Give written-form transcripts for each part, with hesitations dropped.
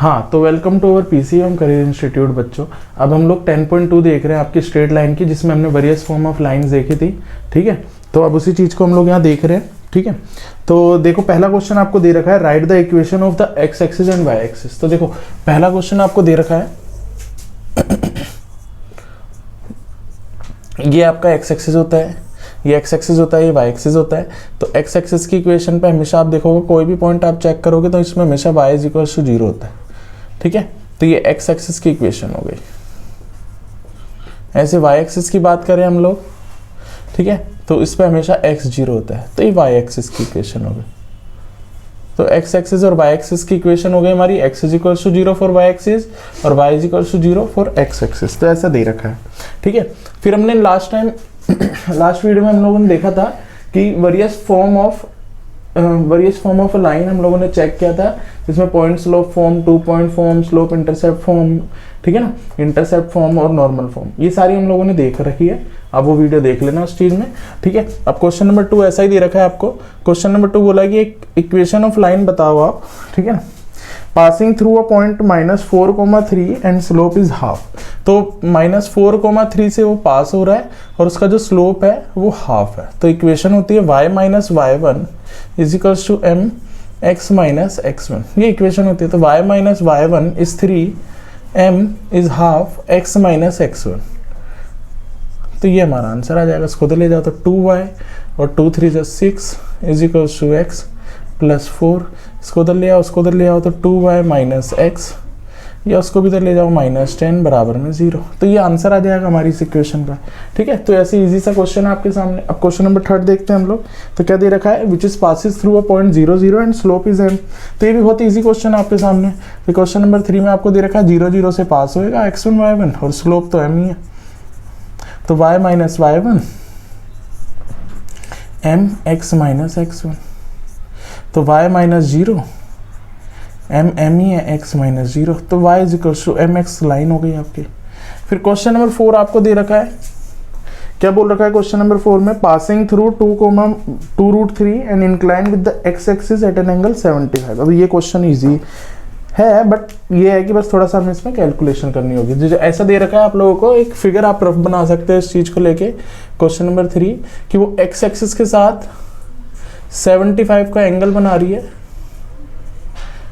हाँ, तो welcome to our PCM career institute बच्चों। अब हम लोग 10.2 देख रहे हैं आपकी स्ट्रेट लाइन की, जिसमें हमने वेरियस फॉर्म ऑफ लाइंस देखी थी। ठीक है, तो अब उसी चीज़ को हम लोग यहाँ देख रहे हैं। ठीक है, तो देखो पहला क्वेश्चन आपको दे रखा है, right the equation of the x axis and y axis. तो देखो पहला क्वेश्चन आपको दे रखा है, ये आपका एक्स एक्सिस होता है, ये एक्स एक्सिस होता है, ये वाई एक्सिस होता है। तो एक्स एक्सिस की इक्वेशन पे हमेशा आप देखोगे, कोई भी पॉइंट आप चेक करोगे तो इसमें हमेशा वाई इज इक्वल टू 0 होता है। ठीक है, तो ये एक्स एक्सिस की इक्वेशन हो गई। ऐसे वाई एक्सिस की बात करें हम लोग, ठीक है, तो इस पे हमेशा एक्स 0 होता है, तो ये वाई एक्सिस की इक्वेशन हो गई। तो एक्स एक्सिस और वाई एक्सिस की इक्वेशन हो गई हमारी, x is equal to 0 for y axis और y is equal to 0 for x axis. तो ऐसा दे रखा है। ठीक है, फिर हमने लास्ट वीडियो में हम लोगों ने देखा था कि वेरियस फॉर्म ऑफ लाइन हम लोगों ने चेक किया था, जिसमें point slope form, 2 point form, slope intercept form, ठीक है ना, इंटरसेप्ट फॉर्म और नॉर्मल फॉर्म, ये सारी हम लोगों ने देख रखी है। अब वो वीडियो देख लेना उस चीज में। ठीक है, अब क्वेश्चन नंबर 2 ऐसा ही दे रखा है आपको। क्वेश्चन नंबर 2 बोला कि एक इक्वेशन ऑफ लाइन बताओ आप, ठीक है ना, passing through a point -4,3 and slope is half. तो -4,3 से वो पास हो रहा है और उसका जो स्लोप है वो हाफ है। तो इक्वेशन होती है y - y1 is equals to mx - x1। ये इक्वेशन होती है। तो y - y1 is 3, m is half, x - x1। तो ये हमारा आंसर आ जाएगा। इसको तो ले जाओ तो 2y और 2 3 6 is equals to x plus 4। इसको उधर ले आओ, उसको उधर ले आओ तो 2y - x, या उसको भी इधर ले जाओ -10 बराबर में 0। तो ये आंसर आ जाएगा हमारी इस इक्वेशन का। ठीक है, तो ऐसे इजी सा क्वेश्चन है आपके सामने। अब क्वेश्चन नंबर 3 देखते हैं हम लोग। तो क्या दे रखा है, विच is passes through a point 0 0 and slope is m। तो ये भी बहुत ईजी क्वेश्चन है आपके सामने। तो क्वेश्चन नंबर 3 में आपको दे रखा है 0 0 से पास होएगा x1 y1 और स्लोप तो m ही है। तो y - y1 mx - x1। तो y - 0 m ही है, x - 0। तो y is equal to mx line हो गई आपकी। फिर क्वेश्चन नंबर 4 आपको दे रखा है, क्या बोल रखा है क्वेश्चन नंबर 4 में, passing through 2√3 and incline with the x axis at an angle 75। अब ये क्वेश्चन इजी है, बट ये है कि बस थोड़ा सा हमें इसमें कैलकुलेशन करनी होगी। जो ऐसा दे रखा है आप लोगों को, एक फिगर आप रफ बना सकते हैं इस चीज को लेके, क्वेश्चन नंबर 3, कि वो x एक्सिस के साथ 75 का एंगल बना रही है,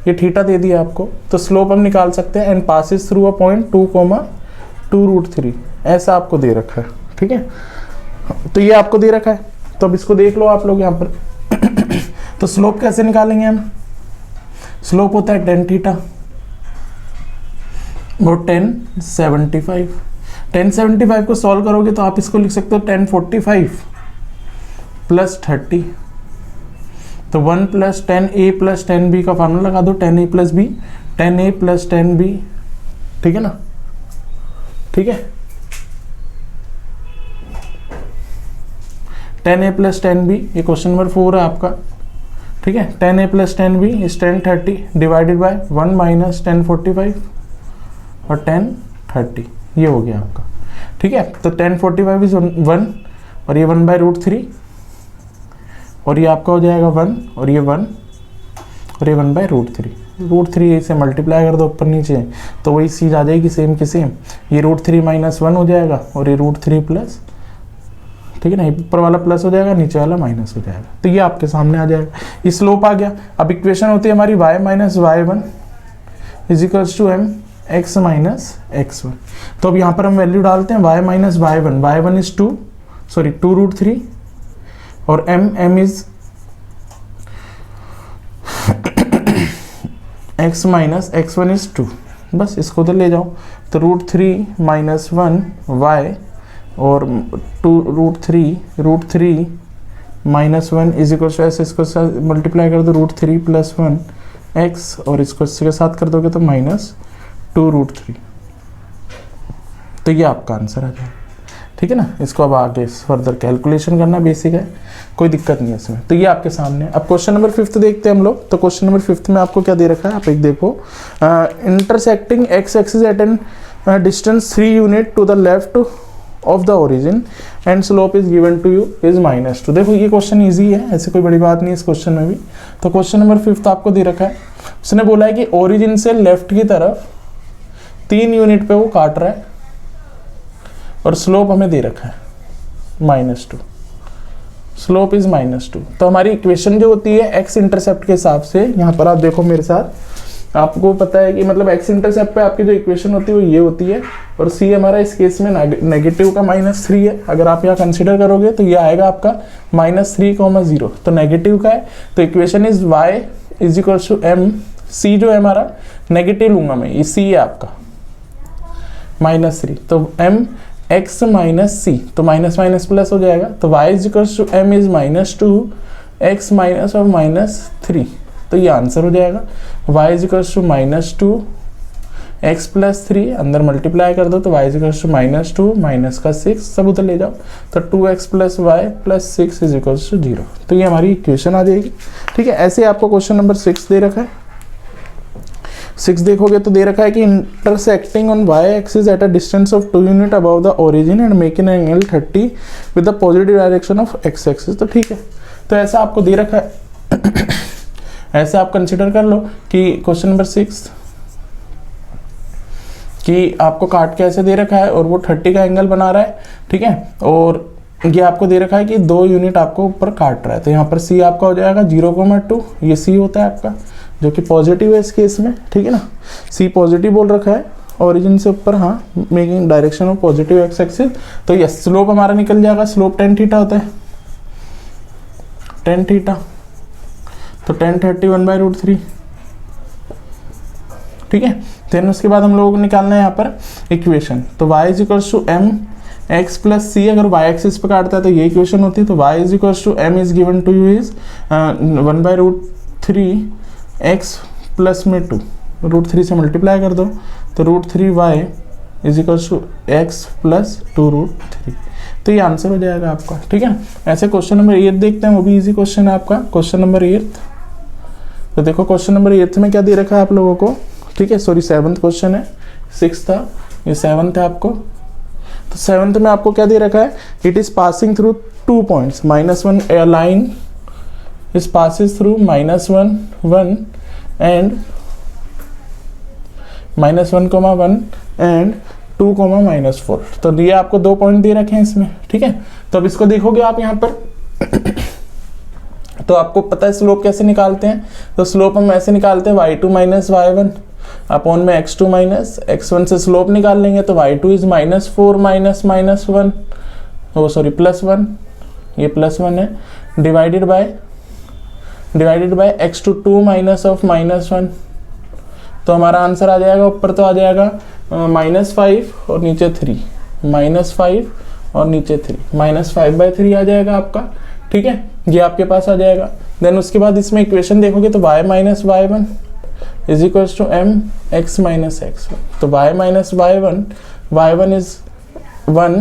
ये थीटा दे दिया आपको। तो स्लोप हम निकाल सकते हैं, and passes through a point 2,2√3, ऐसा आपको दे रखा है। ठीक है, तो ये आपको दे रखा है। तो अब इसको देख लो आप लोग यहाँ पर। तो स्लोप कैसे निकालेंगे हम, स्लोप होता है tan थीटा और tan 75 को सॉल्व करोगे तो आप इसको लिख सकते हो tan 45 प्लस 30। तो 1 + tan a + tan b का फार्मूला लगा दो, tan a + b, tan a + tan b, ठीक है ना। ठीक है, tan a + tan b, ये क्वेश्चन नंबर 4 है आपका। ठीक है, tan a + tan b is tan 30 divided by 1 - tan 45 और tan 30, ये हो गया आपका। ठीक है, तो tan 45 इज 1 और ये 1/√3 और ये आपका हो जाएगा 1 और ये 1 और ये 1/√3। √3 से मल्टीप्लाई कर दो ऊपर नीचे, तो वही चीज आ जाएगी सेम की सेम। ये √3 - 1 हो जाएगा और ये √3 प्लस, ठीक है ना, ऊपर वाला प्लस हो जाएगा, नीचे वाला माइनस हो जाएगा। तो ये आपके सामने आ जाएगा, ये स्लोप आ गया। अब इक्वेशन होती है हमारी y - y1 is equals to mx - x1। तो अब यहाँ पर हम वैल्यू डालते हैं, y - y1 इज 2√3 और m is x - x1 is 2। बस इसको तो ले जाओ, तो √3 - 1 y और 2√3 - 1 इज इक्वल टू, ऐसे इसको मल्टीप्लाई कर दो, √3 + 1 x और इसको इसके साथ कर दोगे तो -2√3। तो ये आपका आंसर आ जाएगा। ठीक है ना, इसको अब आगे फर्दर कैलकुलेशन करना बेसिक है, कोई दिक्कत नहीं है इसमें। तो ये आपके सामने। अब क्वेश्चन नंबर 5 देखते हैं हम लोग। तो क्वेश्चन नंबर 5 में आपको क्या दे रखा है, आप एक देखो, intersecting x axis at an distance 3 unit to the left of the origin and slope is given to you is -2। देखो ये क्वेश्चन इजी है, ऐसे कोई बड़ी बात नहीं है इस क्वेश्चन में भी। तो क्वेश्चन नंबर 5 आपको दे रखा है, उसने बोला है कि ओरिजिन से लेफ्ट की तरफ 3 यूनिट पे वो काट रहा है और स्लोप हमें दे रखा है -2, स्लोप इज -2। तो हमारी इक्वेशन जो होती है एक्स इंटरसेप्ट के हिसाब से, यहाँ पर आप देखो मेरे साथ, आपको पता है कि मतलब एक्स इंटरसेप्ट पे आपकी जो इक्वेशन होती है वो ये होती है, और सी हमारा इस केस में नेगेटिव का -3 है। अगर आप यहाँ कंसिडर करोगे तो ये आएगा आपका -3,0। तो नेगेटिव का है, तो इक्वेशन इज y = m, सी जो है हमारा नेगेटिव लूंगा मैं, ये सी है आपका -3, तो m x - c, तो माइनस माइनस प्लस हो जाएगा। तो y = m is -2 x minus और -3, तो ये आंसर हो जाएगा। y = -2 x + 3, अंदर मल्टीप्लाई कर दो तो y = -2 माइनस का 6, सब उधर ले जाओ, तो 2x + y + 6 = 0। तो ये हमारी इक्वेशन आ जाएगी। ठीक है, ऐसे आपको क्वेश्चन नंबर 6 दे रखा है। 6 देखोगे तो दे रखा है कि intersecting on y axis at a distance of 2 unit above the origin and making an angle 30 with the positive direction of x axis. तो ठीक है, तो ऐसा आपको दे रखा है। ऐसे आप कंसिडर कर लो कि क्वेश्चन नंबर 6 कि आपको काट के ऐसे दे रखा है और वो 30 का एंगल बना रहा है। ठीक है, और ये आपको दे रखा है कि 2 यूनिट आपको ऊपर काट रहा है, तो यहाँ पर सी आपका हो जाएगा 0,2, ये सी होता है आपका, जो कि पॉजिटिव है इस केस में। ठीक है ना, सी पॉजिटिव बोल रखा है ओरिजिन से ऊपर, हाँ, making direction of positive x axis. तो ये स्लोप हमारा निकल जाएगा, स्लोप tan थीटा होता है, tan थीटा, तो tan 31/√3। ठीक है, देन उसके बाद हम लोगों को निकालना है यहाँ पर इक्वेशन। तो y = m x + c, अगर y एक्सिस पे काटता है तो ये इक्वेशन होती है। तो y = m is given to you is 1/√3 x plus में 2, √3 से मल्टीप्लाई कर दो, तो √3y = x + 2√3। तो ये आंसर हो जाएगा आपका। ठीक है, ऐसे क्वेश्चन नंबर 8 देखते हैं, वो भी इजी क्वेश्चन है आपका, क्वेश्चन नंबर 8। तो देखो क्वेश्चन नंबर 8 में क्या दे रखा है आप लोगों को। ठीक है, सॉरी 7th क्वेश्चन है, 6 था, ये 7th है आपको। तो 7th में आपको क्या दे रखा है, it is passing through 2 points, -1 a line is passes through -1, 1 and -1,1 and 2, -4। तो ये आपको 2 पॉइंट दे रखे हैं इसमें। ठीक है, तो अब इसको देखोगे आप यहाँ पर तो आपको पता है स्लोप कैसे निकालते हैं। तो स्लोप हम ऐसे निकालते हैं, y2 - y1 अपॉन में x2 - x1 से स्लोप निकाल लेंगे, तो y2 इज -4 -1, ओ सॉरी +1, ये +1 है, डिवाइडेड बाय x2 2 -1। तो हमारा आंसर आ जाएगा, ऊपर तो आ जाएगा -5 और नीचे 3, -5 और नीचे 3, -5/3 आ जाएगा आपका। ठीक है, ये आपके पास आ जाएगा। देन उसके बाद इसमें इक्वेशन देखोगे तो y - y1 = m x - x1। तो y - y1, y1 is 1,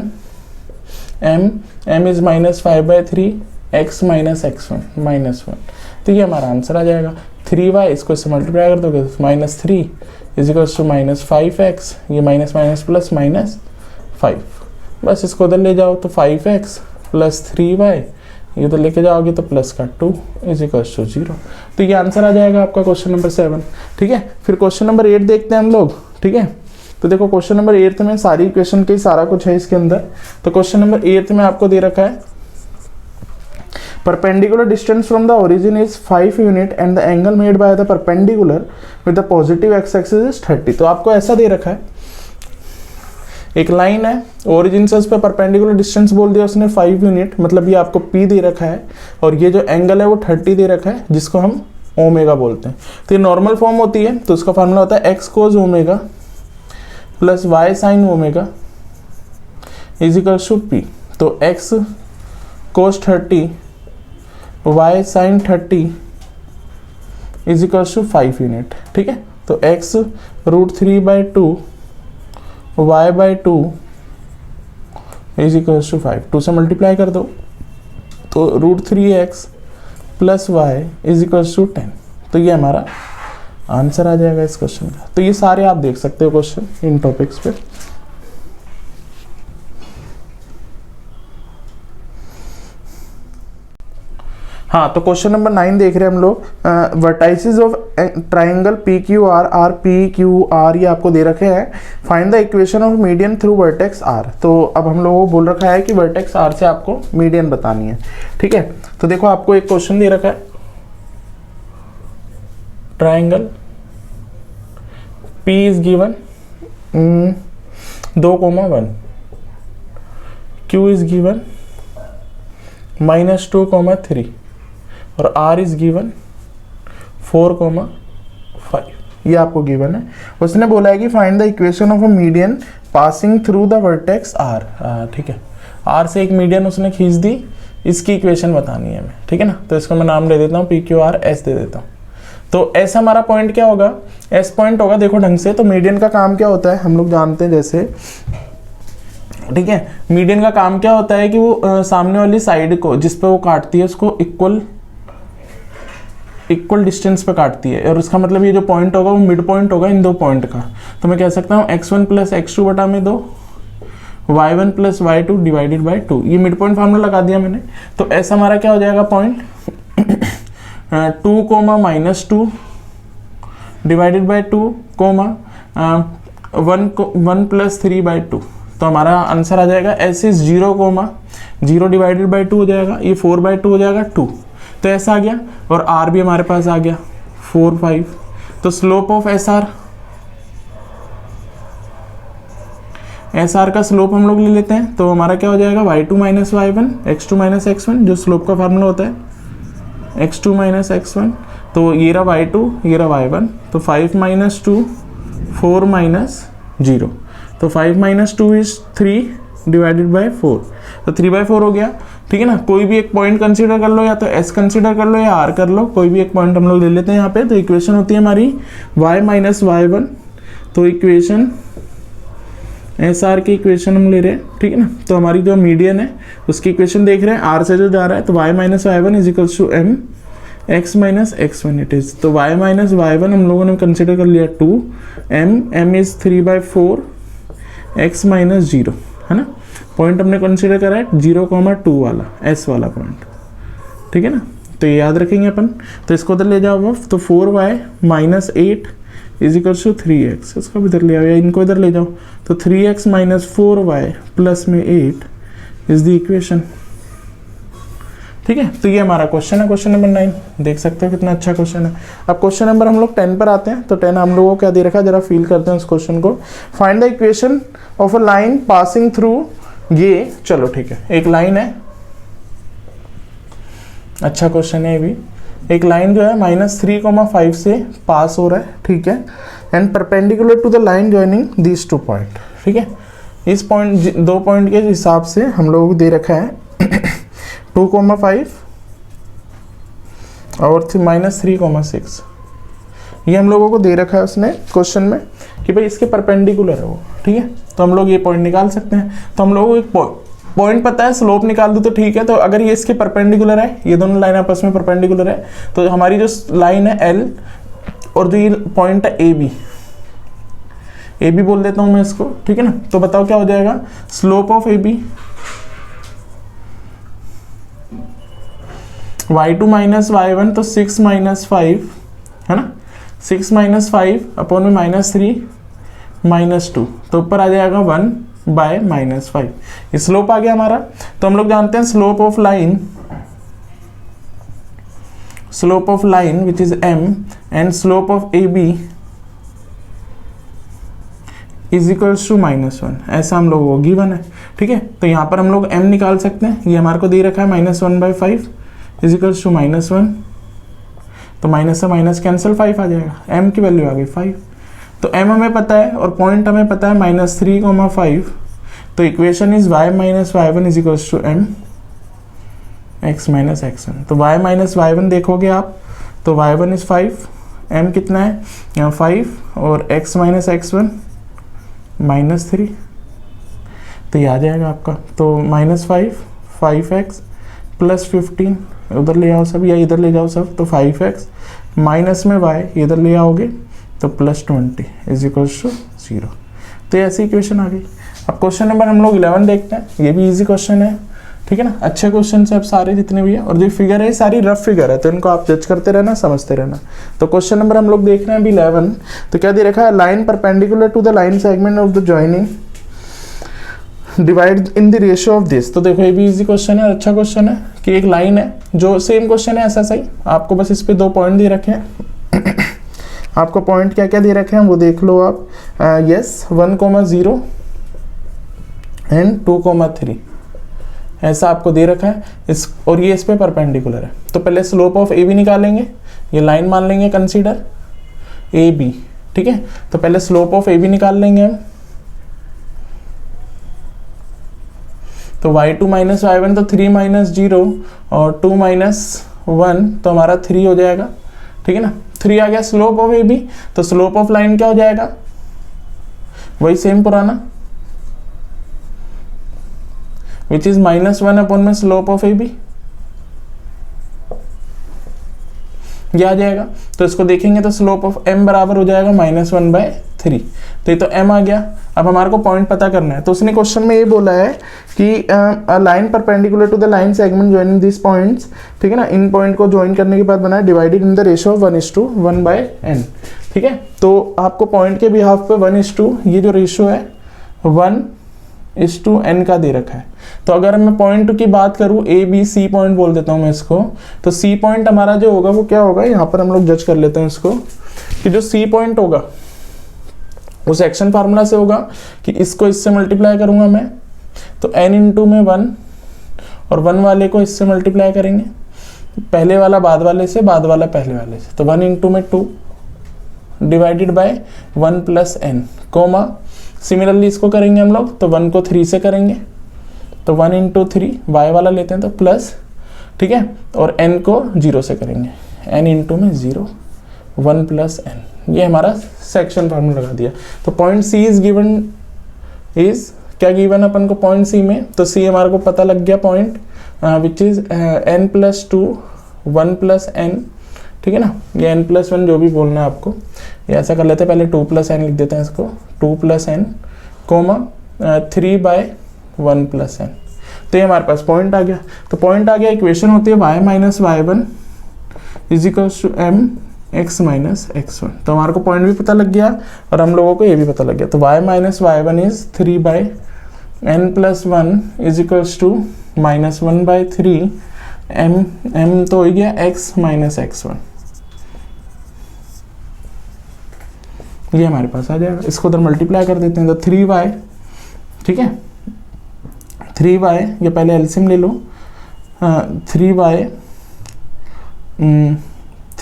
m is -5/3, x - x1 -1। तो ये हमारा आंसर आ जाएगा। 3y इसको इससे मल्टीप्लाई कर दोगे, -3 = -5x, ये माइनस माइनस प्लस -5, बस इसको उधर ले जाओ तो 5x + 3y, ये तो लेके जाओगे तो प्लस का 2 = 0। तो ये आंसर आ जाएगा आपका क्वेश्चन नंबर 7। ठीक है, फिर क्वेश्चन नंबर 8 देखते हैं हम लोग। ठीक है, तो देखो क्वेश्चन नंबर 8 में सारी इक्वेशन के सारा कुछ है इसके अंदर। तो क्वेश्चन नंबर 8 में आपको दे रखा है, perpendicular distance from the origin is 5 unit and the angle made by the perpendicular with the positive x axis is 30। तो आपको ऐसा दे रखा है, एक लाइन है, ओरिजिन से उस पर परपेंडिकुलर डिस्टेंस बोल दिया उसने 5 यूनिट, मतलब ये आपको P दे रखा है, और ये जो एंगल है वो 30 दे रखा है, जिसको हम ओमेगा बोलते हैं। तो ये नॉर्मल फॉर्म होती है, तो उसका फार्मूला होता है x cos omega plus y sin omega = P। तो x cos 30 y sin 30 = 5 unit. ठीक है, तो x √3/2 y/2 = 5, 2 से मल्टीप्लाई कर दो तो √3x + y = 10। तो ये हमारा आंसर आ जाएगा इस क्वेश्चन का। तो ये सारे आप देख सकते हो क्वेश्चन इन टॉपिक्स पे। हाँ, तो क्वेश्चन नंबर 9 देख रहे हैं हम लोग। Vertices of triangle P Q R P Q R ये आपको दे रखे हैं। Find the equation of median through vertex R. तो अब हम लोगों को बोल रखा है कि वर्टेक्स आर से आपको मीडियन बतानी है। ठीक है, तो देखो आपको एक क्वेश्चन दे रखा है, triangle P is given 2,1, Q is given -2,3 और R इज गिवन 4,5। ये आपको गिवन है। उसने बोला है कि find the equation of a median passing through the vertex R। ठीक है, R से एक मीडियन उसने खींच दी, इसकी इक्वेशन बतानी है हमें। ठीक है ना, तो इसको मैं नाम दे देता हूँ PQRS दे देता हूँ। तो S हमारा पॉइंट क्या होगा, S पॉइंट होगा देखो ढंग से। तो मीडियन का काम क्या होता है हम लोग जानते हैं जैसे, ठीक है, मीडियन का काम क्या होता है कि वो सामने वाली साइड को जिस पे वो काटती है उसको इक्वल डिस्टेंस पे काटती है। और उसका मतलब ये जो पॉइंट होगा वो मिड पॉइंट होगा इन दो पॉइंट का। तो मैं कह सकता हूँ x1 + x2 बटा में 2, y1 + y2 डिवाइडेड बाई 2। ये मिड पॉइंट फार्मूला लगा दिया मैंने। तो S हमारा क्या हो जाएगा पॉइंट 2, -2 डिवाइडेड बाई 2, 1 + 3/2। तो हमारा आंसर आ जाएगा S इज 0 डिवाइडेड बाई 2 हो जाएगा, ये 4/2 हो जाएगा 2। तो ऐसा आ गया और R भी हमारे पास आ गया 4, 5। तो स्लोप ऑफ SR का स्लोप हम लोग ले लेते हैं। तो हमारा क्या हो जाएगा y2 - y1 x2 - x1, जो स्लोप का फार्मूला होता है x2 - x1। तो ये रहा y2, ये रहा y1। तो 5 - 2 4 - 0। तो 5 - 2 इज 3 डिवाइडेड बाई 4। तो 3/4 हो गया। ठीक है ना, कोई भी एक पॉइंट कंसीडर कर लो, या तो S कंसीडर कर लो या R कर लो, कोई भी एक पॉइंट हम लोग ले लेते हैं यहाँ पे। तो इक्वेशन होती है हमारी y - y1। तो इक्वेशन SR की इक्वेशन हम ले रहे हैं। ठीक है ना, तो हमारी जो मीडियन है उसकी इक्वेशन देख रहे हैं, R से जो जा रहा है। तो y - y1 is equals to m x - x1 it is. तो y - y1 हम लोगों ने कंसिडर कर लिया 2, m इज 3/4 x - 0 है ना। पॉइंट हमने कंसिडर करा है 0,2 वाला S वाला पॉइंट। ठीक है ना, तो ये याद रखेंगे अपन। तो इसको उधर ले जाओ। तो 4y - 8 is equals to 3x। इसको भी इधर ले आओ या इनको इधर ले जाओ। तो 3x - 4y प्लस में 8 इज द इक्वेशन। ठीक है, तो ये हमारा क्वेश्चन है, क्वेश्चन नंबर 9। देख सकते हो कितना अच्छा क्वेश्चन है। अब क्वेश्चन नंबर हम लोग 10 पर आते हैं। तो 10 हम लोगों को क्या दे रखा है, जरा फील करते हैं उस क्वेश्चन को। Find the equation of a line passing through ये। चलो ठीक है, एक लाइन है, अच्छा क्वेश्चन है ये भी। एक लाइन जो है -3,5 से पास हो रहा है। ठीक है, and perpendicular to the line joining these 2 point. ठीक है, इस पॉइंट 2 पॉइंट के हिसाब से हम लोगों को दे रखा है 2,5 और -3,6। ये हम लोगों को दे रखा है उसने क्वेश्चन में कि भाई इसके परपेंडिकुलर है वो। ठीक है, तो हम लोग ये पॉइंट निकाल सकते हैं। तो हम लोगों को एक पॉइंट पता है, स्लोप निकाल दो तो ठीक है। तो अगर ये इसके परपेंडिकुलर है, ये दोनों लाइन आपस में परपेंडिकुलर है, तो हमारी जो लाइन है L और जो ये पॉइंट है AB बोल देता हूं मैं इसको। ठीक है ना, तो बताओ क्या हो जाएगा, slope of AB y2 - y1 तो 6 - 5 है ना। 6 - 5 अपॉन में -3 -2, तो ऊपर आ जाएगा 1/-5। ये स्लोप आ गया हमारा। तो हम लोग जानते हैं slope of line which is m and slope of AB is equals to -1। ऐसा हम लोगों को गिवन है। ठीक है, तो यहाँ पर हम लोग m निकाल सकते हैं। ये हमारे को दे रखा है -1/5 इज इक्वल्स टू -1। तो माइनस से माइनस कैंसिल, 5 आ जाएगा। m की वैल्यू आ गई 5। तो m हमें पता है और पॉइंट हमें पता है -3,5। तो equation is y - y1 is equals to m x - x1। तो y - y1 देखोगे आप तो y1 इज 5, m कितना है यहाँ 5 और x - x1 -3। तो ये आ जाएगा आपका। तो -5 5x प्लस 15 उधर ले आओ सब या इधर ले जाओ सब। तो 5x माइनस में y इधर ले आओगे तो +20 इज इक्वल्स टू 0। तो ऐसी इक्वेशन आ गई। अब क्वेश्चन नंबर हम लोग 11 देखते हैं। ये भी इजी क्वेश्चन है। ठीक है ना। अच्छे क्वेश्चन है अब सारे जितने भी है, और जो फिगर है सारी रफ फिगर है, तो इनको आप जज करते रहना, समझते रहना। तो क्वेश्चन नंबर हम लोग देख रहे हैं अभी 11। तो क्या दे रखा है, line perpendicular to the line segment of the joining divide in the ratio of this. तो देखो ये भी इजी क्वेश्चन है, अच्छा क्वेश्चन है कि एक लाइन है जो सेम क्वेश्चन है ऐसा सही, आपको बस इस पे 2 पॉइंट दे रखे हैं। आपको पॉइंट क्या क्या दे रखे हैं वो देख लो आप। यस 1,0 एंड 2,3 ऐसा आपको दे रखा है इस, और ये इस पे परपेंडिकुलर है। तो पहले स्लोप ऑफ ए बी निकालेंगे, ये लाइन मान लेंगे कंसीडर ए बी, ठीक है। तो पहले स्लोप ऑफ ए बी निकाल लेंगे हम। तो y2 माइनस y1 तो 3 माइनस 0 और 2 माइनस 1 तो हमारा 3 हो जाएगा, ठीक है ना। 3 आ गया स्लोप ऑफ ए बी, तो स्लोप ऑफ लाइन क्या हो जाएगा, वही सेम पुराना, विच इज -1 अपॉन में स्लोप ऑफ ए बी, ये आ जाएगा। तो इसको देखेंगे तो स्लोप ऑफ m बराबर हो जाएगा -1/3। तो ये तो m आ गया। अब हमारे को पॉइंट पता करना है, तो उसने क्वेश्चन में ये बोला है कि line perpendicular to the line segment joining this points, ठीक है ना। इन पॉइंट को ज्वाइन करने के बाद बना है divided in the ratio of 1:1/n, ठीक है। तो आपको पॉइंट के बिहाफ पे 1:, ये जो रेशियो है 1:n का दे रखा है। तो अगर मैं पॉइंट की बात करूं, ए बी सी पॉइंट बोल देता हूं मैं इसको, तो सी पॉइंट हमारा जो होगा वो क्या होगा, यहाँ पर हम लोग जज कर लेते हैं इसको, कि जो सी पॉइंट होगा वो सेक्शन फार्मूला से होगा कि इसको इससे मल्टीप्लाई करूंगा मैं, तो n इंटू में 1 और 1 वाले को इससे मल्टीप्लाई करेंगे, पहले वाला बाद वाले से, बाद वाला पहले वाले से, तो 1 इंटू में 2 divided by 1 plus n, comma similarly इसको करेंगे हम लोग, तो 1 को 3 से करेंगे, तो 1 इंटू 3 वाई वाला लेते हैं तो प्लस, ठीक है, और n को 0 से करेंगे, n इंटू में 0 1 प्लस n, ये हमारा सेक्शन फार्मूला लगा दिया। तो point C is given is, क्या गिवन अपन को पॉइंट सी में, तो सी हमारे को पता लग गया point which is n+2 1 plus n, ठीक है ना। ये n+1 जो भी बोलना है आपको, ये ऐसा कर लेते हैं, पहले 2 प्लस n लिख देते हैं इसको, 2 plus n comma 3/1 plus n। तो ये हमारे पास पॉइंट आ गया। तो पॉइंट आ गया, इक्वेशन होती है y minus y1 is equals to mx minus x1। तो हमारे को पॉइंट भी पता लग गया और हम लोगों को ये भी पता लग गया। तो y minus y1 is 3/n+1 is equals to -1/3 m तो हो गया x माइनस x1, ये हमारे पास आ जाएगा। इसको उधर मल्टीप्लाई कर देते हैं, तो 3y, ठीक है, 3y, ये पहले एलसीएम ले लो,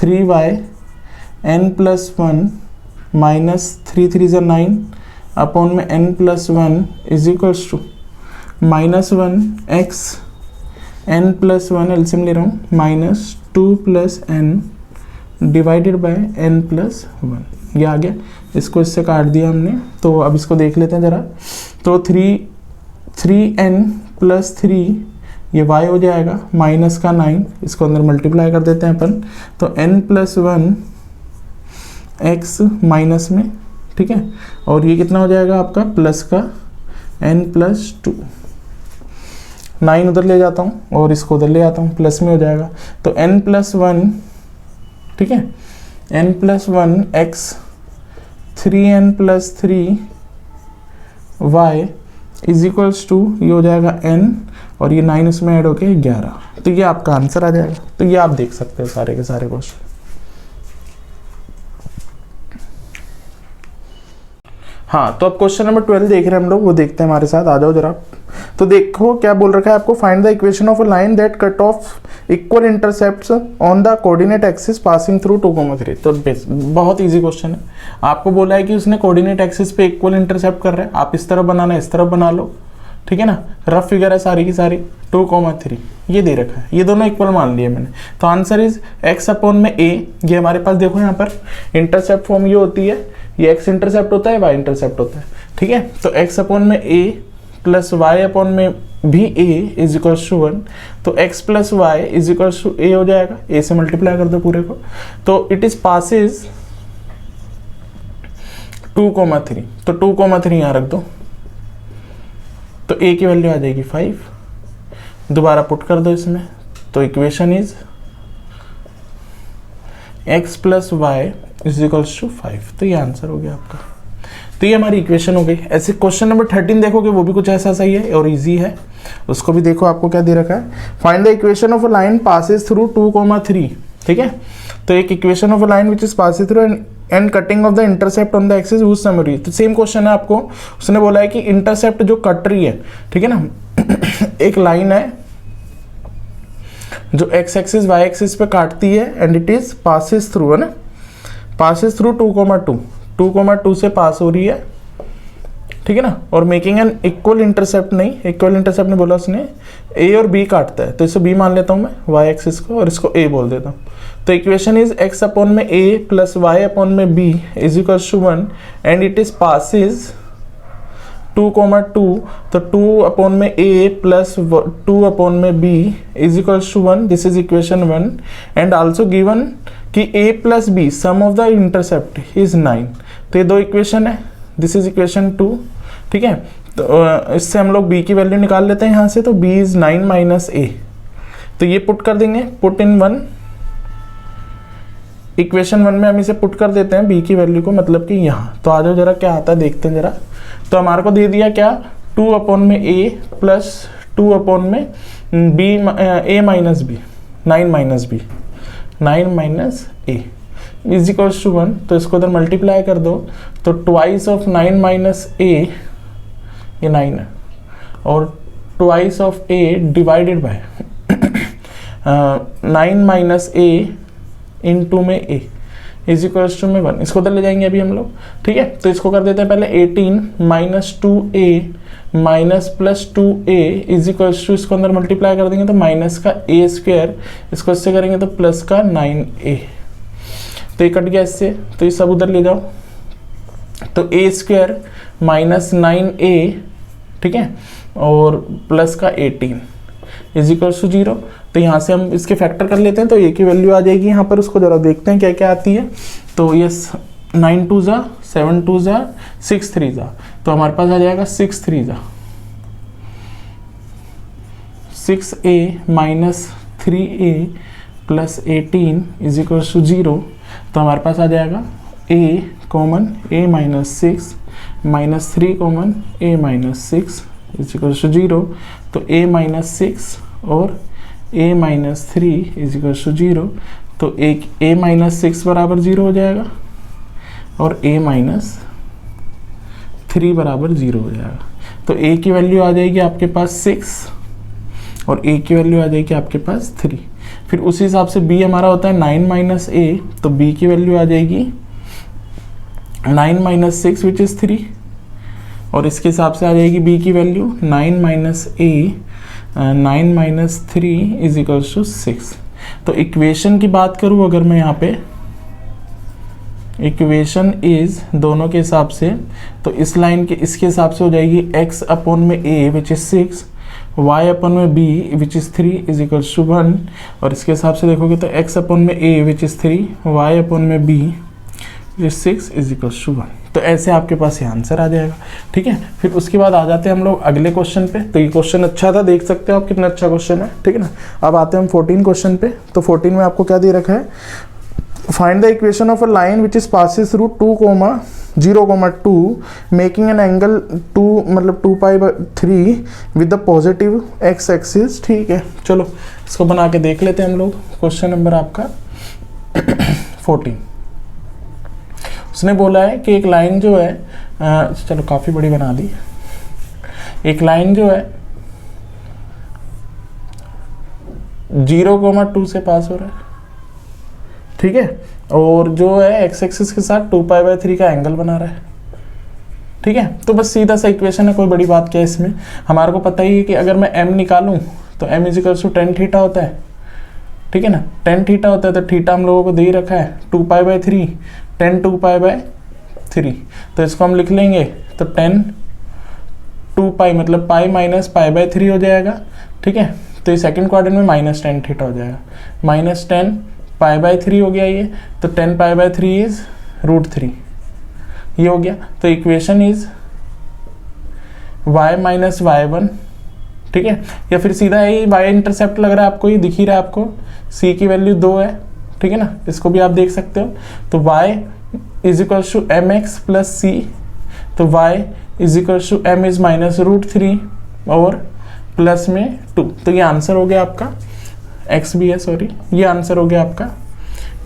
3y n+1 माइनस 3 3 = 9 अपॉन में n+1 is equals to -1x n+1 LCM ले रहा हूँ -2 + n डिवाइडेड बाय n+1, ये आ गया। इसको इससे काट दिया हमने। तो अब इसको देख लेते हैं ज़रा। तो 3n + 3 ये y हो जाएगा माइनस का 9, इसको अंदर मल्टीप्लाई कर देते हैं अपन, तो n+1 x माइनस में, ठीक है, और ये कितना हो जाएगा आपका प्लस का n+2, 9 उधर ले जाता हूँ और इसको उधर ले आता हूँ, प्लस में हो जाएगा। तो n+1, ठीक है, n+1 x 3n + 3 y is equals to, ये हो जाएगा n और ये 9 इसमें ऐड होके 11। तो ये आपका आंसर आ जाएगा। तो ये आप देख सकते हो सारे के सारे क्वेश्चन। हाँ, तो अब क्वेश्चन नंबर 12 देख रहे हैं हम लोग, वो देखते हैं हमारे साथ, आ जाओ जरा। तो देखो क्या बोल रखा है आपको, find the equation of a line that cut off equal intercepts on the coordinate axis passing through 2,3। तो बहुत इजी क्वेश्चन है। आपको बोला है कि उसने कोऑर्डिनेट एक्सिस पे इक्वल इंटरसेप्ट कर रहे हैं, आप इस तरफ बनाना है, इस तरफ बना लो, ठीक है ना। रफ फिगर है सारी की सारी, 2,3 ये दे रखा है, ये दोनों इक्वल मान लिए मैंने। तो आंसर इज x अपॉन में a, ये हमारे पास देखो यहाँ पर इंटरसेप्ट फॉर्म ये होती है, ये x इंटरसेप्ट होता है, y इंटरसेप्ट होता है, ठीक है। तो x अपॉन में a प्लस y अपॉन में भी a इज इक्वल्स टू 1, तो x plus y is equals to a हो जाएगा, a से मल्टीप्लाई कर दो पूरे को। तो इट इज पासिस 2,3, तो 2,3 यहाँ रख दो, तो a की वैल्यू आ जाएगी 5 दोबारा पुट कर दो इसमें, तो equation is x plus y is equals to 5। तो ये आंसर हो गया आपका। तो ये हमारी इक्वेशन हो गई। ऐसे क्वेश्चन नंबर 13 देखोगे वो भी कुछ ऐसा सही है और इजी है, उसको भी देखो। आपको क्या दे रखा है, find the equation of a line passes through 2,3। ठीक है, तो एक equation of a line which is passes through and cutting off the intercept on the axis whose sum. तो सेम क्वेश्चन है आपको, उसने बोला है कि इंटरसेप्ट जो कट रही है, ठीक है ना, एक लाइन है जो एक्स एक्सिस वाई एक्सिस पे काटती है and it is passes through, है ना, पासेस थ्रू 2,2 से पास हो रही है, ठीक है ना, और मेकिंग एन इक्वल इंटरसेप्ट नहीं बोला उसने, ए और बी काटता है, तो इसे बी मान लेता हूं मैं वाई एक्सिस को और इसको ए बोल देता हूं। तो इक्वेशन इज एक्स अपॉन में ए प्लस वाई अपॉन में b is equal to 1 and it is passes 2,2, तो 2 अपॉन में ए प्लस 2 अपॉन में b is equal to 1। This is equation 1 and also given कि a plus b sum of the intercept is 9। तो ये दो equation है, this is equation 2। ठीक है, तो इससे हम लोग b की वैल्यू निकाल लेते हैं यहाँ से, तो b इज 9 माइनस a, तो ये पुट कर देंगे, पुट इन 1, इक्वेशन 1 में हम इसे पुट कर देते हैं b की वैल्यू को, मतलब कि यहाँ। तो आ जाओ जरा क्या आता है देखते हैं जरा। तो हमारे को दे दिया क्या, 2 अपॉन में a प्लस 2 अपॉन में b a minus b, 9 minus a is equals to 1। तो इसको उधर मल्टीप्लाई कर दो, तो ट्वाइस ऑफ 9 माइनस a, ये 9 है, और twice of a divided by 9 minus a into में a इज इक्वल्स टू में 1। इसको उधर ले जाएंगे अभी हम लोग। ठीक है, तो इसको कर देते हैं पहले 18 minus 2a minus plus 2a is equals to, इसको अंदर मल्टीप्लाई कर देंगे तो माइनस का a स्क्वायर, इसको इससे करेंगे तो प्लस का 9a। तो ये कट गया इससे, तो ये सब उधर ले जाओ, तो a स्क्वायर माइनस 9a, ठीक है, और प्लस का 18 इज इक्वल्स टू 0। तो यहाँ से हम इसके फैक्टर कर लेते हैं, तो a की वैल्यू आ जाएगी यहाँ पर, उसको जरा देखते हैं क्या क्या आती है। तो ये 9 2 जा 7 2 जा 6 3 जा, तो हमारे पास आ जाएगा 6 3 जा 6a minus 3a plus 18 is equals to 0। तो हमारे पास आ जाएगा a common a minus 6 minus 3 common a minus 6 is equals to 0। तो a माइनस 6 और a minus 3 is equals to 0। तो एक a माइनस 6 बराबर 0 हो जाएगा और a माइनस 3 बराबर 0 हो जाएगा। तो a की वैल्यू आ जाएगी आपके पास 6 और a की वैल्यू आ जाएगी आपके पास 3। फिर उसी हिसाब से b हमारा होता है 9 माइनस a, तो b की वैल्यू आ जाएगी 9 माइनस 6 विच इज़ 3, और इसके हिसाब से आ जाएगी b की value 9 minus a 9 minus 3 is equals to 6। तो इक्वेशन की बात करूँ अगर मैं यहाँ पे, इक्वेशन इज दोनों के हिसाब से, तो इस लाइन के इसके हिसाब से हो जाएगी x अपॉन में a which is 6, y upon में b which is 3 is equals to 1, और इसके हिसाब से देखोगे तो x अपॉन में a which is 3, y upon में b which is 6 is equals to 1। तो ऐसे आपके पास ये आंसर आ जाएगा। ठीक है, फिर उसके बाद आ जाते हैं हम लोग अगले क्वेश्चन पे। तो ये क्वेश्चन अच्छा था, देख सकते हो आप कितना अच्छा क्वेश्चन है। ठीक है ना, अब आते हैं हम 14 क्वेश्चन पे। तो 14 में आपको क्या दे रखा है, find the equation of a line which is passes through 2,0,2 making an angle 2 मतलब 2π/3 with the positive x axis. ठीक है, चलो इसको बना के देख लेते हैं हम लोग। क्वेश्चन नंबर आपका 14, उसने बोला है कि एक लाइन जो है, चलो काफ़ी बड़ी बना दी, एक लाइन जो है 0,2 से पास हो रहा है, ठीक है, और जो है एक्स एक्सिस के साथ 2π/3 का एंगल बना रहा है। ठीक है, तो बस सीधा सा इक्वेशन है, कोई बड़ी बात क्या है इसमें। हमारे को पता ही है कि अगर मैं m निकालूं तो m is equals to tan theta होता है। ठीक है ना, tan थीटा होता है, तो थीटा हम लोगों को दे ही रखा है 2π/3 tan 2π/3। तो इसको हम लिख लेंगे, तो tan 2π मतलब पाई माइनस π/3 हो जाएगा। ठीक है, तो ये सेकंड क्वाड्रेंट में माइनस tan थीटा हो जाएगा, माइनस tan π/3 हो गया ये, तो tan π/3 इज √3, ये हो गया। तो equation is y minus y1, ठीक है, या फिर सीधा ये वाई इंटरसेप्ट लग रहा है आपको, ये दिख ही रहा है आपको, सी की वैल्यू 2 है, ठीक है ना, इसको भी आप देख सकते हो। तो y is equal to m x plus c, तो y is equal to m is minus √3 और प्लस में 2, तो ये आंसर हो गया आपका, x भी है सॉरी, ये आंसर हो गया आपका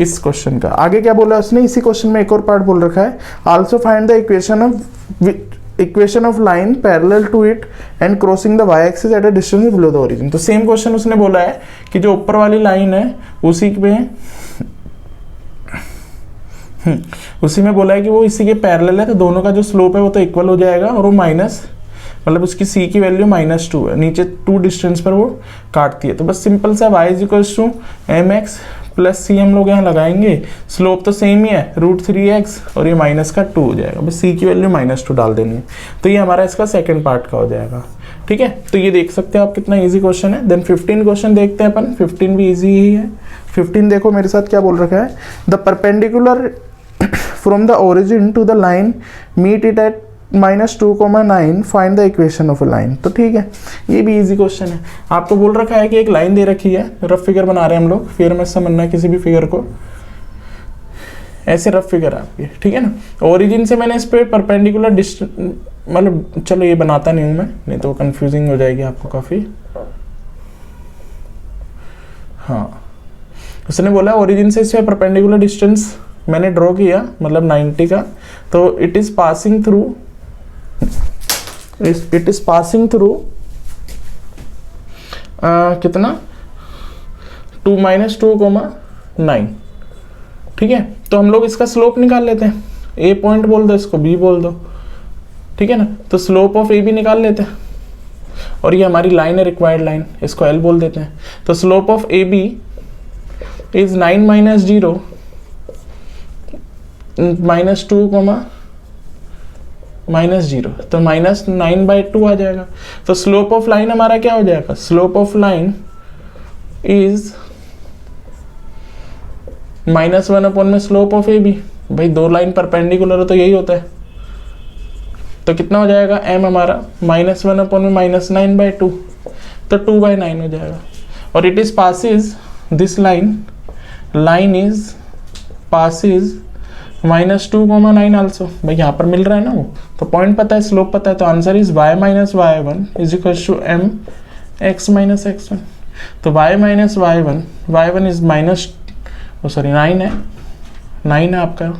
इस क्वेश्चन का। आगे क्या बोला उसने, इसी क्वेश्चन में एक और पार्ट बोल रखा है, also find the equation of line parallel to it and crossing the y axis at a distance below the origin. तो सेम क्वेश्चन उसने बोला है कि जो ऊपर वाली लाइन है उसी में बोला है कि वो इसी के पैरेलल है, तो दोनों का जो स्लोप है वो तो इक्वल हो जाएगा, और वो माइनस मतलब उसकी सी की वैल्यू -2 है, नीचे 2 डिस्टेंस पर वो काटती है। तो बस सिंपल सा y is equal to m x plus c हम लोग यहाँ लगाएंगे, स्लोप तो सेम ही है √3x और ये माइनस का 2 हो जाएगा, बस सी की वैल्यू -2 डाल देनी है। तो ये हमारा इसका सेकंड पार्ट का हो जाएगा, ठीक है। तो ये देख सकते हो आप कितना इजी क्वेश्चन है। देन 15 क्वेश्चन देखते हैं अपन, 15 भी इजी ही है। 15 देखो मेरे साथ क्या बोल रखा है, the perpendicular from the origin to the line meet it at -2,9 find the equation of a line. तो ठीक है, ये भी इजी क्वेश्चन है। आपको बोल रखा है कि एक लाइन दे रखी है, रफ फिगर बना रहे हैं हम लोग, फिगर में समझना है किसी भी फिगर को, ऐसे रफ फिगर आपकी, ठीक है ना। ओरिजिन से मैंने इस पे परपेंडिकुलर मतलब चलो ये बनाता नहीं हूं मैं, नहीं तो कंफ्यूजिंग हो जाएगी आपको काफी। हाँ, उसने बोला ओरिजिन से इस पे परपेंडिकुलर डिस्टेंस मैंने ड्रॉ किया, मतलब 90 का, तो इट इज पासिंग थ्रू कितना 2 - 2,9, ठीक है। तो हम लोग इसका स्लोप निकाल लेते हैं, ए पॉइंट बोल दो, इसको बी बोल दो, ठीक है ना। तो स्लोप ऑफ ए भी निकाल लेते हैं, और ये हमारी लाइन है, रिक्वायर्ड लाइन, इसको एल बोल देते हैं। तो slope of A B is 9 - 0 -2, -0, तो -9/2 आ जाएगा। तो स्लोप ऑफ लाइन हमारा क्या हो जाएगा, स्लोप ऑफ लाइन इज -1 में स्लोप ऑफ ए बी, भाई 2 लाइन परपेंडिकुलर हो तो यही होता है। तो कितना हो जाएगा m हमारा, -1 में -9/2, तो 2/9 हो जाएगा। और it is passes this line is passes -2,9 also, भाई यहाँ पर मिल रहा है ना वो, तो पॉइंट पता है, स्लोप पता है, तो answer is y - y1 is equal to m x - x1। तो y - y1 इज 9 है, 9 है आपका,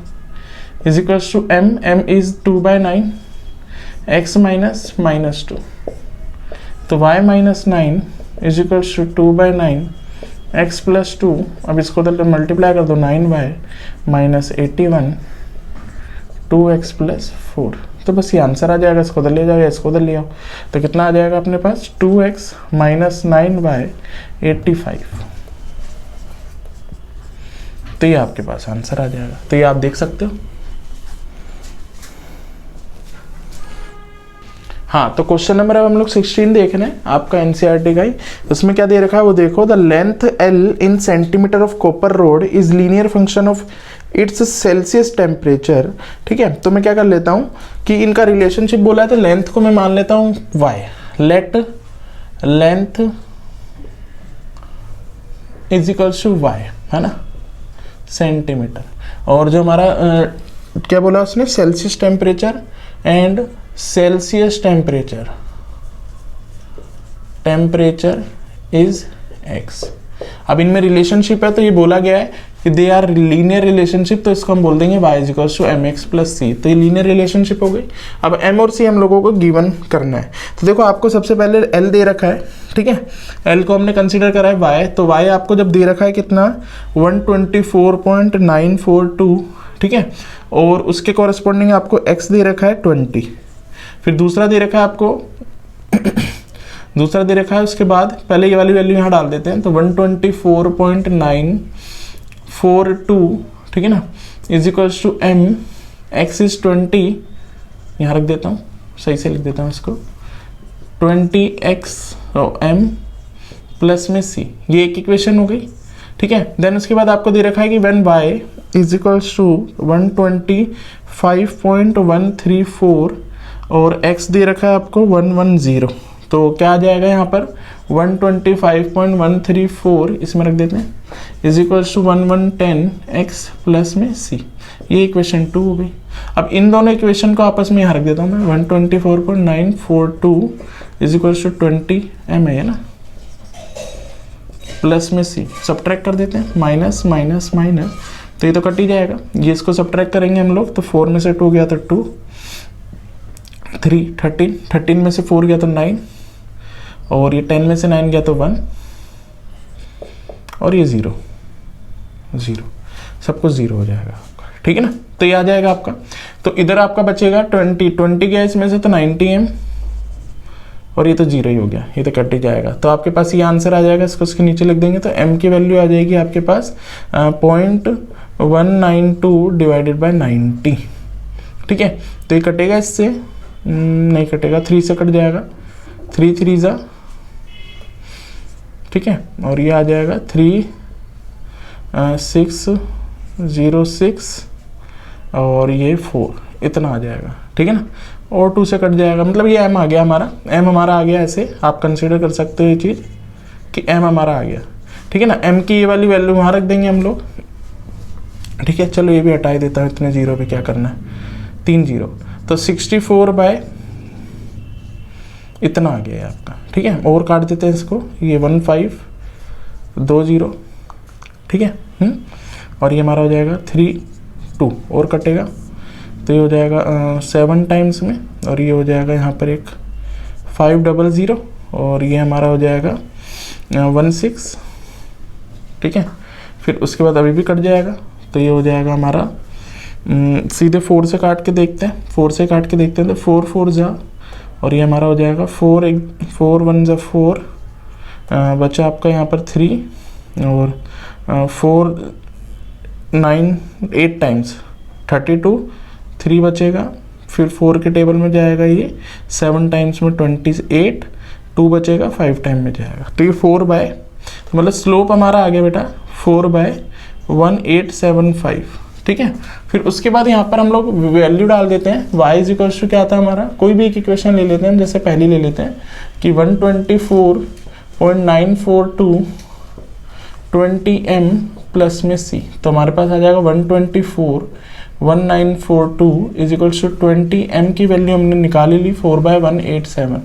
is equal to m is 2/9 x -2, तो y - 9 is equal to 2/9 x + 2, अब इसको तो मल्टीप्लाई कर दो, 9y - 81 2x + 4, तो बस ये आंसर आ जाएगा। इसको उधर ले जाओ या इसको उधर ले आओ, तो कितना आ जाएगा अपने पास, 2x - 9y 85, तो ये आपके पास आंसर आ जाएगा। तो ये आप देख सकते हो। हाँ, तो क्वेश्चन नंबर अब हम लोग 16 देख रहे हैं, आपका एनसीईआरटी का ही। उसमें क्या दे रखा है वो देखो, the length L in centimetre of copper road is linear function of its Celsius temperature, ठीक है। तो मैं क्या कर लेता हूँ कि इनका रिलेशनशिप बोला है, तो लेंथ को मैं मान लेता हूँ y, let length is equal to y, है ना, सेंटीमीटर। और जो हमारा क्या बोला उसने, Celsius temperature and Celsius temperature is x। अब इनमें रिलेशनशिप है, तो ये बोला गया है कि दे आर लीनियर रिलेशनशिप, तो इसको हम बोल देंगे y is equal to mx + c, तो ये लीनियर रिलेशनशिप हो गई। अब m और c हम लोगों को गिवन करना है, तो देखो आपको सबसे पहले l दे रखा है, ठीक है, l को हमने कंसीडर करा है y, तो y आपको जब दे रखा है कितना 124.942, ठीक है, और उसके कॉरेस्पॉन्डिंग आपको x दे रखा है 20, फिर दूसरा दे रखा है आपको दूसरा दे रखा है, उसके बाद पहले ये वाली वैल्यू यहाँ डाल देते हैं, तो 124.942, ठीक है ना, is equals to m, x is 20, यहाँ रख देता हूँ, सही से लिख देता हूँ इसको, 20x m प्लस में c, ये एक इक्वेशन हो गई, ठीक है। देन उसके बाद आपको दे रखा है कि when y is equals to 125.134 और x दे रखा है आपको 110, तो क्या आ जाएगा यहाँ पर 125.134 इसमें रख देते हैं is equals to 1110x plus में c। ये इक्वेशन 2 हो गई। अब इन दोनों इक्वेशन को आपस में यहाँ रख देता हूँ मैं 124.942 इज इक्वल्स टू 20 m है ना, प्लस में c सब्ट्रैक्ट कर देते हैं, माइनस माइनस माइनस, तो ये तो कट ही जाएगा। ये इसको सब्ट्रैक्ट करेंगे हम लोग तो 4 में से 2 गया तो 2, 3 13, 13 में से 4 गया तो 9, और ये 10 में से 9 गया तो 1, और ये 0 0, सब कुछ 0 हो जाएगा, ठीक है ना। तो ये आ जाएगा आपका। तो इधर आपका बचेगा 20 गया इसमें से तो 90m, और ये तो 0 ही हो गया, ये तो कट ही जाएगा। तो आपके पास ये आंसर आ जाएगा, इसको उसके नीचे लिख देंगे तो m की वैल्यू आ जाएगी आपके पास 0.192 डिवाइडेड बाय 90, ठीक है। तो ये कटेगा इससे, नहीं कटेगा, 3 से कट जाएगा, 3 3 जा, ठीक है, और ये आ जाएगा 3606 और ये 4, इतना आ जाएगा, ठीक है ना। और 2 से कट जाएगा, मतलब ये m आ गया हमारा, m हमारा आ गया। ऐसे आप कंसीडर कर सकते हो ये चीज़ कि m हमारा आ गया, ठीक है ना। m की ये वाली वैल्यू वहाँ रख देंगे हम लोग, ठीक है। चलो ये भी हटा ही देता हूँ, इतने 0 पे क्या करना है, 3 0, तो 64 बाय इतना आ गया है आपका, ठीक है। और काट देते हैं इसको, ये 1520, ठीक है। और ये हमारा हो जाएगा 3 2, और कटेगा तो ये हो जाएगा 7 टाइम्स में, और ये हो जाएगा यहाँ पर एक 500, और ये हमारा हो जाएगा 16, ठीक है। फिर उसके बाद अभी भी कट जाएगा, तो ये हो जाएगा हमारा सीधे 4 से काट के देखते हैं, 4 से काट के देखते हैं तो 4 4 जा, और ये हमारा हो जाएगा 4 1 जा 4, बचा आपका यहाँ पर 3, और 4 9 8 टाइम्स 32, 3 बचेगा, फिर 4 के टेबल में जाएगा ये 7 टाइम्स में 28, 2 बचेगा 5 टाइम में जाएगा, तो ये 4 बाय, तो मतलब स्लोप हमारा आ गया बेटा 4/1875, ठीक है। फिर उसके बाद यहाँ पर हम लोग वैल्यू डाल देते हैं, y इज इक्वल्स टू क्या आता है हमारा, कोई भी एक इक्वेशन ले लेते हैं, जैसे पहली ले लेते हैं कि 124.942 20m प्लस में c, तो हमारे पास आ जाएगा 124.1942 इज इक्वल्स टू 20m की वैल्यू हमने निकाली ली 4/187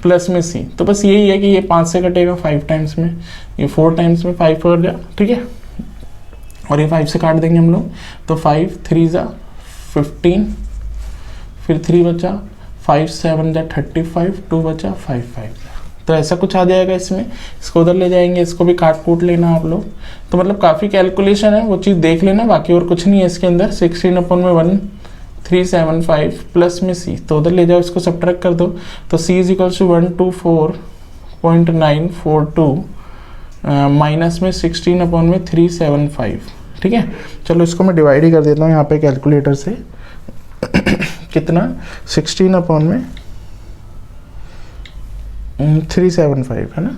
प्लस में c। तो बस यही है कि ये 5 से कटेगा 5 टाइम्स में, ये 4 टाइम्स में 5 कर जाए, ठीक है। और ये 5 से काट देंगे हम लोग, तो 5 3 जा 15, फिर 3 बचा, 5 7 जा 35, 2 बचा 5 5 जा, तो ऐसा कुछ आ जाएगा इसमें। इसको उधर ले जाएंगे, इसको भी काट कूट लेना आप लोग, तो मतलब काफ़ी कैलकुलेशन है, वो चीज़ देख लेना, बाकी और कुछ नहीं है इसके अंदर। 16/1375 प्लस में c, तो उधर ले जाओ, इसको सब्ट्रैक्ट कर दो, तो c is equals to 124.942 minus में 16/375, ठीक है। चलो इसको मैं डिवाइड ही कर देता हूँ यहाँ पे कैलकुलेटर से कितना 16/375 है ना।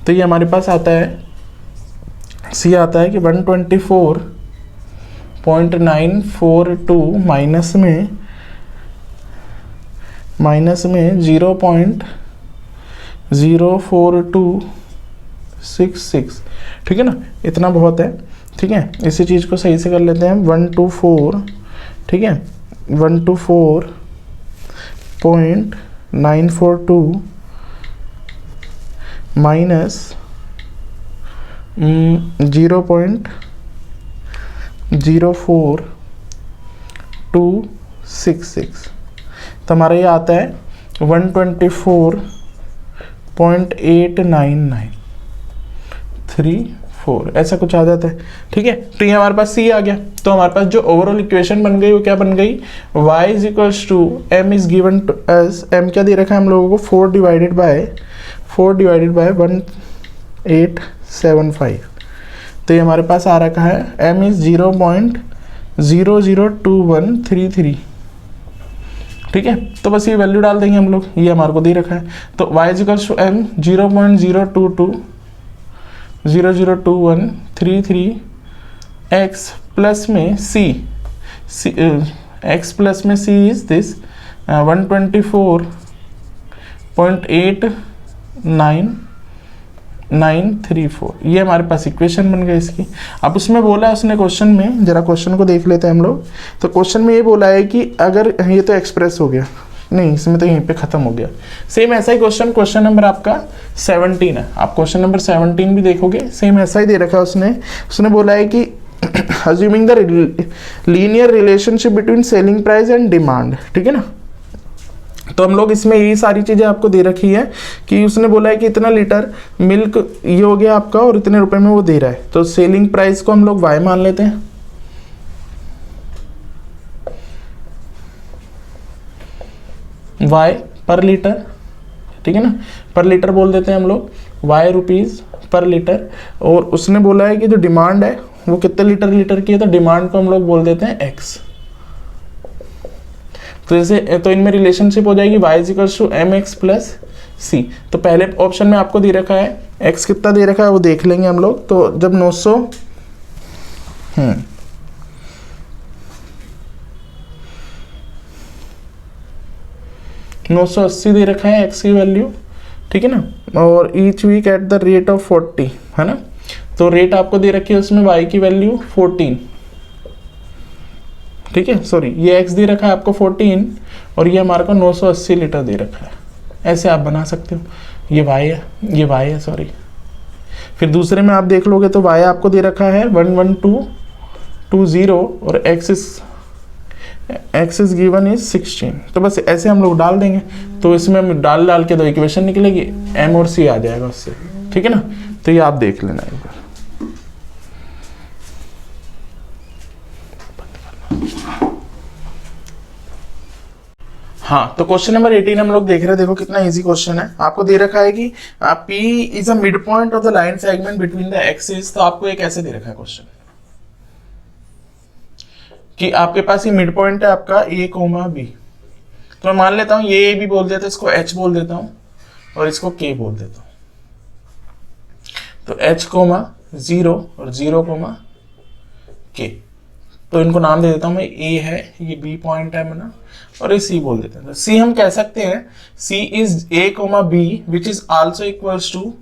तो ये हमारे पास आता है, c आता है कि 124.942 माइनस में 0.04266, ठीक है ना, इतना बहुत है, ठीक है। इसी चीज़ को सही से कर लेते हैं, 124, ठीक है, 124.942 माइनस 0.04266, तो हमारा ये आता है 124.89934, ऐसा कुछ आ जाता है, ठीक है। तो ये हमारे पास c आ गया। तो हमारे पास जो ओवरऑल इक्वेशन बन गई वो क्या बन गई, y is equals to m is given to S, m क्या दे रखा है हम लोगों को 4 डिवाइडेड बाय 1875, तो ये हमारे पास आ रखा है m इज 0.002133, ठीक है। तो बस ये वैल्यू डाल देंगे हम लोग, ये हमारे को दे रखा है, तो y is equals to m 0.02133 x plus में c x प्लस में c इज दिस 124.8934, ये हमारे पास इक्वेशन बन गई इसकी। अब उसमें बोला है उसने क्वेश्चन में, जरा क्वेश्चन को देख लेते हैं हम लोग। तो क्वेश्चन में ये बोला है कि अगर ये तो एक्सप्रेस हो गया, नहीं इसमें तो यहीं पे खत्म हो गया। सेम ऐसा ही क्वेश्चन नंबर आपका 17 है। आप क्वेश्चन नंबर 17 भी देखोगे, सेम ऐसा ही दे रखा है उसने बोला है कि assuming the linear relationship between selling price and demand, ठीक है ना। तो हम लोग इसमें यही सारी चीजें आपको दे रखी है कि उसने बोला है कि इतना लीटर मिल्क ये हो गया आपका और इतने रुपए में वो दे रहा है। तो सेलिंग प्राइस को हम लोग y मान लेते हैं, y पर लीटर, ठीक है ना, पर लीटर बोल देते हैं हम लोग, y रुपीज पर लीटर। और उसने बोला है कि जो डिमांड है वो कितने लीटर की है, तो डिमांड को हम लोग बोल देते हैं x। तो जैसे तो इनमें रिलेशनशिप हो जाएगी y is equals to mx plus c। तो पहले ऑप्शन में आपको दे रखा है x कितना दे रखा है वो देख लेंगे हम लोग। तो जब 980 दे रखा है x की वैल्यू, ठीक है ना, और each week at the rate of 40, है ना। तो रेट आपको दे रखी है उसमें y की वैल्यू 14, ठीक है, सॉरी ये x दे रखा है आपको 14 और ये हमारे को 980 लीटर दे रखा है। ऐसे आप बना सकते हो, ये y है सॉरी। फिर दूसरे में आप देख लोगे तो y आपको दे रखा है 11220 और x इज गिवन इज 16। तो बस ऐसे हम लोग डाल देंगे। तो इसमें हम डाल के दो इक्वेशन निकलेगी, m और c आ जाएगा उससे, ठीक है ना। तो ये आप देख लेना एक बार। हाँ, तो क्वेश्चन नंबर 18 हम लोग देख रहे हैं। देखो कितना इजी क्वेश्चन है। आपको दे रखा है कि P is a mid point of the line segment between the axis. तो आपको एक ऐसे दे रखा है क्वेश्चन कि आपके पास ये मिड पॉइंट है आपका A, B। तो मैं मान लेता हूँ ये A भी बोल देता हूँ, इसको H बोल देता हूँ और इसको K बोल देता हूँ। तो H, 0 और 0, K। तो इनको नाम दे देता हूँ मैं, A है, ये B पॉइंट है मेरा, और ये C बोल देते हैं। तो C हम कह सकते हैं C is A, B which is also equals to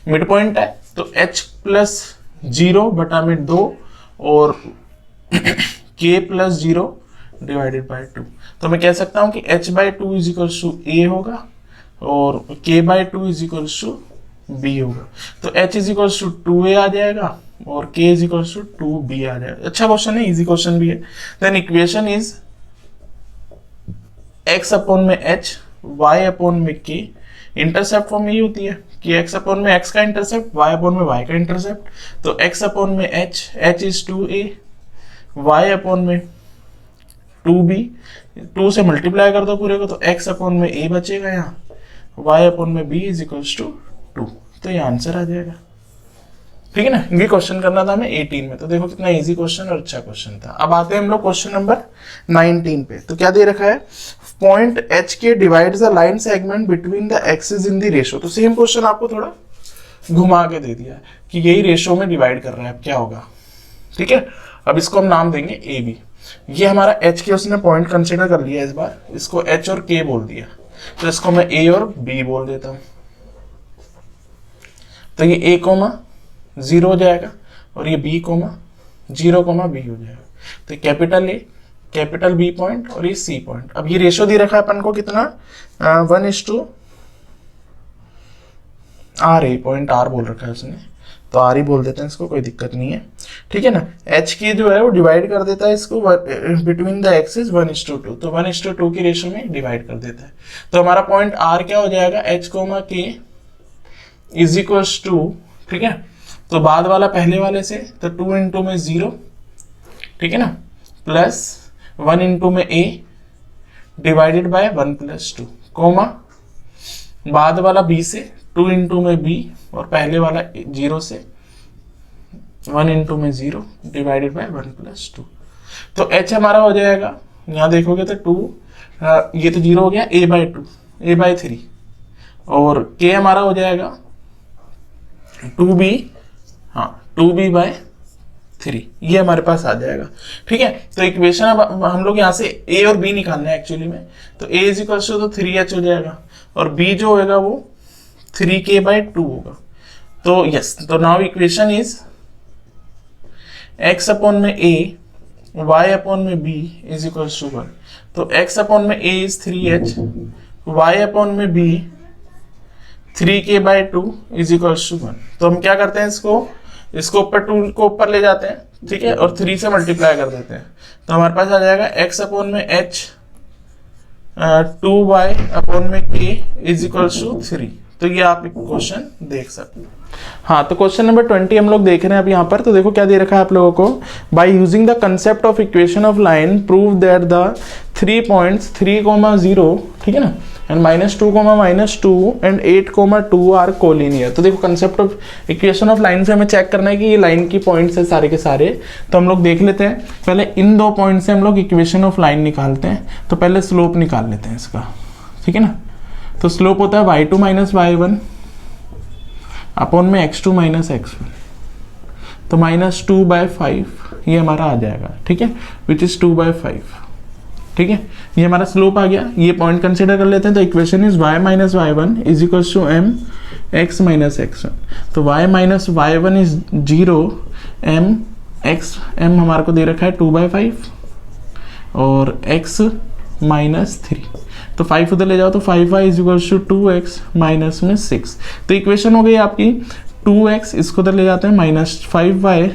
mid point है। तो H प्लस 0 बटा में 2 और K प्लस 0 डिवाइडेड बाय 2। तो मैं कह सकता हूं कि H by 2 is equals to A होगा और K by 2 is equals to B होगा। तो H is equals to 2A आ जाएगा और K is equals to 2B आ जाएगा। अच्छा क्वेश्चन है, इजी क्वेश्चन भी है। Then equation is x upon में h, y अपॉन में k। इंटरसेप्ट फॉर्म यही होती है कि x अपॉन में x का इंटरसेप्ट, y अपॉन में y का इंटरसेप्ट। तो x अपॉन में h is 2a, y upon में 2b, 2 से मल्टीप्लाई कर दो पूरे को तो x अपॉन में a बचेगा यहाँ, y अपॉन में b इज इक्वल्स टू 2। तो ये आंसर आ जाएगा, ठीक है ना। ये क्वेश्चन करना था हमें 18 में। तो देखो कितना इजी क्वेश्चन और अच्छा क्वेश्चन था। अब आते हैं हम लोग क्वेश्चन नंबर 19 पे। तो क्या दे रखा है, पॉइंट H के divides the line segment between the axis in the ratio. तो सेम क्वेश्चन आपको थोड़ा घुमा के दे दिया है कि यही रेशो में डिवाइड कर रहा है, अब क्या होगा, ठीक है। अब इसको हम नाम देंगे AB। ये हमारा H के उसने पॉइंट कंसिडर कर लिया इस बार, इसको H और K बोल दिया। तो इसको मैं A और B बोल देता हूं। तो ये A, 0 हो जाएगा और ये B, 0, B हो जाएगा। तो capital A, capital B point और ये C पॉइंट। अब ये रेशो दे रखा है अपन को कितना, 1:R। पॉइंट R बोल रखा है उसने, तो R ही बोल देते हैं इसको, कोई दिक्कत नहीं है, ठीक है ना। H की जो है वो डिवाइड कर देता है इसको बिटवीन द एक्सिस 1:2। तो 1:2 की रेशो में डिवाइड कर देता है। तो हमारा पॉइंट R क्या हो जाएगा, H, K is equals to, ठीक है। तो बाद वाला पहले वाले से, तो 2 इंटू में 0, ठीक है ना, प्लस 1 इंटू में A डिवाइडेड बाय 1 + 2, कोमा बाद वाला B से 2 इंटू में B और पहले वाला 0 से 1 इंटू में 0 डिवाइडेड बाय 1 + 2। तो H हमारा हो जाएगा, यहाँ देखोगे तो 2, ये तो 0 हो गया, A/2, A/3 और K हमारा हो जाएगा 2B, हाँ 2B/3। 3, ये हमारे पास आ जाएगा। ठीक है, तो इक्वेशन अब हम लोग यहाँ से a और b निकालना है एक्चुअली में, तो a is equal to 3h हो जाएगा और b जो होगा वो 3k/2 होगा। तो यस, तो now equation is x upon में a y अपॉन में b इज इक्वल टू 1। तो x अपॉन में a is 3h, y upon में b 3k/2 is equal to 1। तो हम क्या करते हैं, इसको ऊपर 2 को ऊपर ले जाते हैं, ठीक है, और 3 से मल्टीप्लाई कर देते हैं। तो हमारे पास आ जाएगा x अपॉन में h 2y अपॉन में k इज इक्वल टू 3। तो ये आप एक क्वेश्चन देख सकते हैं। हाँ, तो क्वेश्चन नंबर 20 हम लोग देख रहे हैं अब यहाँ पर। तो देखो क्या दे रखा है आप लोगों को, by using the concept of equation of line prove that the 3 points 3,0, ठीक है ना, एंड -2, एंड 8,2 आर कोलिनियर। तो देखो concept of equation of line से हमें चेक करना है कि ये लाइन की पॉइंट्स है सारे के सारे। तो हम लोग देख लेते हैं, पहले इन 2 पॉइंट से हम लोग इक्वेशन ऑफ लाइन निकालते हैं। तो पहले स्लोप निकाल लेते हैं इसका, ठीक है ना। तो स्लोप होता है y2 - y1 अपॉन में x2 - x1, तो -2/5 ये हमारा आ जाएगा, ठीक है, विच इज 2/5, ठीक है। ये हमारा स्लोप आ गया, ये पॉइंट कंसिडर कर लेते हैं। तो equation is y - y1 is equal to m x - x1। तो y - y1 इज 0, m हमारे को दे रखा है 2/5 और x -3। तो 5 उधर ले जाओ तो 5y is equal to 2x minus में 6। तो इक्वेशन हो गई आपकी 2x, इसको उधर ले जाते हैं -5y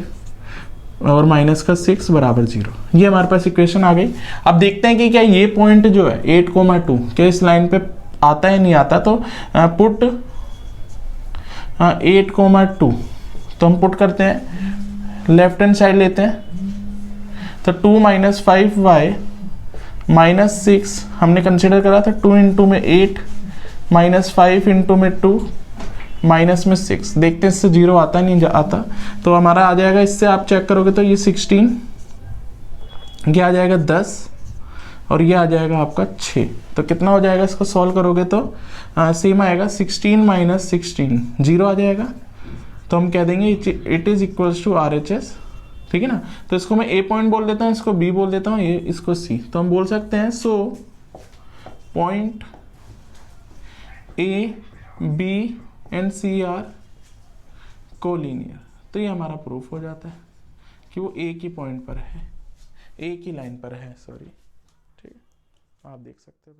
और माइनस का 6 बराबर 0। ये हमारे पास इक्वेशन आ गई। अब देखते हैं कि क्या ये पॉइंट जो है 8,2 क्या इस लाइन पे आता है नहीं आता। तो पुट 8,2, तो हम पुट करते हैं, लेफ्ट हैंड साइड लेते हैं, तो 2 - 5y -6 हमने कंसिडर करा था, 2 इंटू में 8 -5 इंटू में 2 माइनस में 6। देखते हैं इससे 0 आता नहीं आता। तो हमारा आ जाएगा, इससे आप चेक करोगे तो ये 16, ये आ जाएगा 10 और ये आ जाएगा आपका 6। तो कितना हो जाएगा, इसको सॉल्व करोगे तो सेम आएगा, 16 - 16 0 आ जाएगा। तो हम कह देंगे it is equals to RHS, ठीक है ना। तो इसको मैं A पॉइंट बोल देता हूँ, इसको B बोल देता हूँ, ये इसको C। तो हम बोल सकते हैं so point A, B and C are collinear. तो ये हमारा प्रूफ हो जाता है कि वो A की पॉइंट पर है, A की लाइन पर है, सॉरी, ठीक है, आप देख सकते हो।